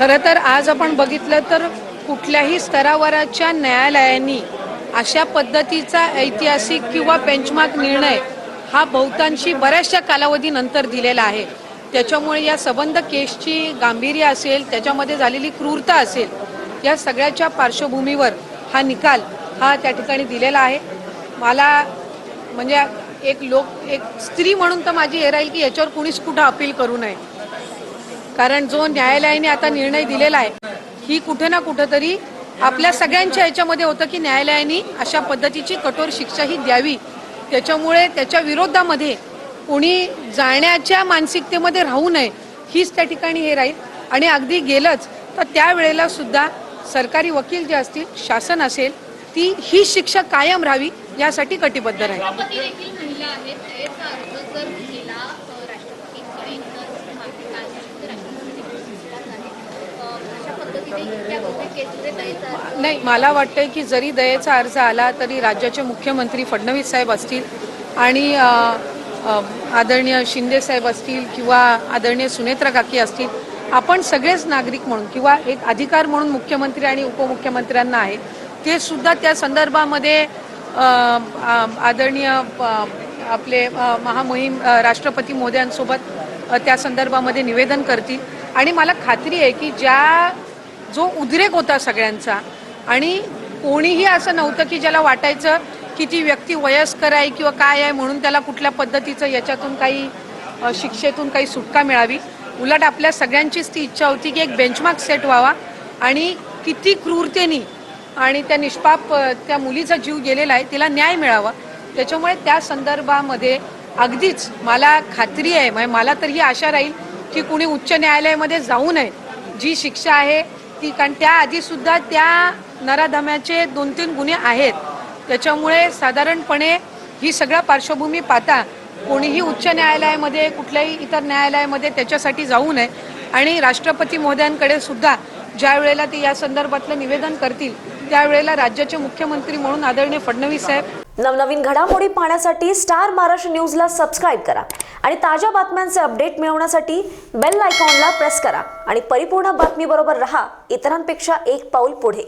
खरं तर आज आपण बघितलं तर कुठल्याही स्तरावरच्या न्यायालयांनी अशा पद्धतीचा ऐतिहासिक किंवा बेंचमार्क निर्णय हा बहुतांशी बऱ्याचशा कालावधीनंतर दिलेला आहे. त्याच्यामुळे या संबंध केसची गांभीर्य असेल, त्याच्यामध्ये झालेली क्रूरता असेल, या सगळ्याच्या पार्श्वभूमीवर हा निकाल हा त्या ठिकाणी दिलेला आहे. मला म्हणजे एक स्त्री म्हणून तर माझी हे राहील की याच्यावर कुणीच कुठं अपील करू नये. कारण जो न्यायालयाने आता निर्णय दिलेला आहे ही कुठे ना कुठेतरी आपल्या सगळ्यांच्या याच्यामध्ये होतं की न्यायालयाने अशा पद्धतीची कठोर शिक्षा ही द्यावी. त्याच्यामुळे त्याच्या विरोधामध्ये कोणी जाण्याच्या मानसिकतेमध्ये राहू नये हीच त्या ठिकाणी हे राहील. आणि अगदी गेलंच तर त्यावेळेला सुद्धा सरकारी वकील जे असतील, शासन असेल, ती ही शिक्षा कायम राहावी यासाठी कटिबद्ध राहील. नाही, मला वाटतंय की जरी दयेचा अर्ज आला तरी राज्याचे मुख्यमंत्री फडणवीस साहेब असतील आणि आदरणीय शिंदे साहेब असतील किंवा आदरणीय सुनेत्रा काकी असतील, आपण सगळेच नागरिक म्हणून किंवा एक अधिकार म्हणून मुख्यमंत्री आणि उपमुख्यमंत्र्यांना आहे ते सुद्धा त्या संदर्भामध्ये आदरणीय आपले महामहिम राष्ट्रपती महोदयांसोबत त्या संदर्भामध्ये निवेदन करतील. आणि मला खात्री आहे की जो उद्रेक होता सगळ्यांचा आणि कोणीही असं नव्हतं की ज्याला वाटायचं की ती व्यक्ती वयस्कर आहे किंवा काय आहे म्हणून त्याला कुठल्या पद्धतीचं याच्यातून काही शिक्षेतून काही सुटका मिळावी. उलट आपल्या सगळ्यांचीच ती इच्छा होती की एक बेंचमार्क सेट व्हावा आणि किती क्रूरतेने आणि त्या निष्पाप त्या मुलीचा जीव गेलेला आहे तिला न्याय मिळावा. त्याच्यामुळे त्या संदर्भामध्ये अगदीच मला खात्री आहे, मला तर ही आशा राहील की कुणी उच्च न्यायालयामध्ये जाऊ नये. जी शिक्षा आहे ती, कारण त्याआधी सुद्धा त्या नराधमाचे 2-3 गुन्हे आहेत. त्याच्यामुळे साधारणपणे ही सगळ्या पार्श्वभूमी पाहता कोणीही उच्च न्यायालयामध्ये कुठल्याही इतर न्यायालयामध्ये त्याच्यासाठी जाऊ नये. आणि राष्ट्रपती महोदयांकडे सुद्धा ज्या वेळेला ते या संदर्भातलं निवेदन करतील त्यावेळेला राज्याचे मुख्यमंत्री म्हणून आदरणीय फडणवीस साहेब. नवनवीन घडामोडी पाहण्यासाठी स्टार महाराष्ट्र न्यूजला सबस्क्राईब करा आणि ताज्या बातम्यांचे अपडेट मिळवण्यासाठी बेल आयकॉनला प्रेस करा आणि परिपूर्ण बातमी बरोबर रहा, इतरांपेक्षा एक पाऊल पुढे.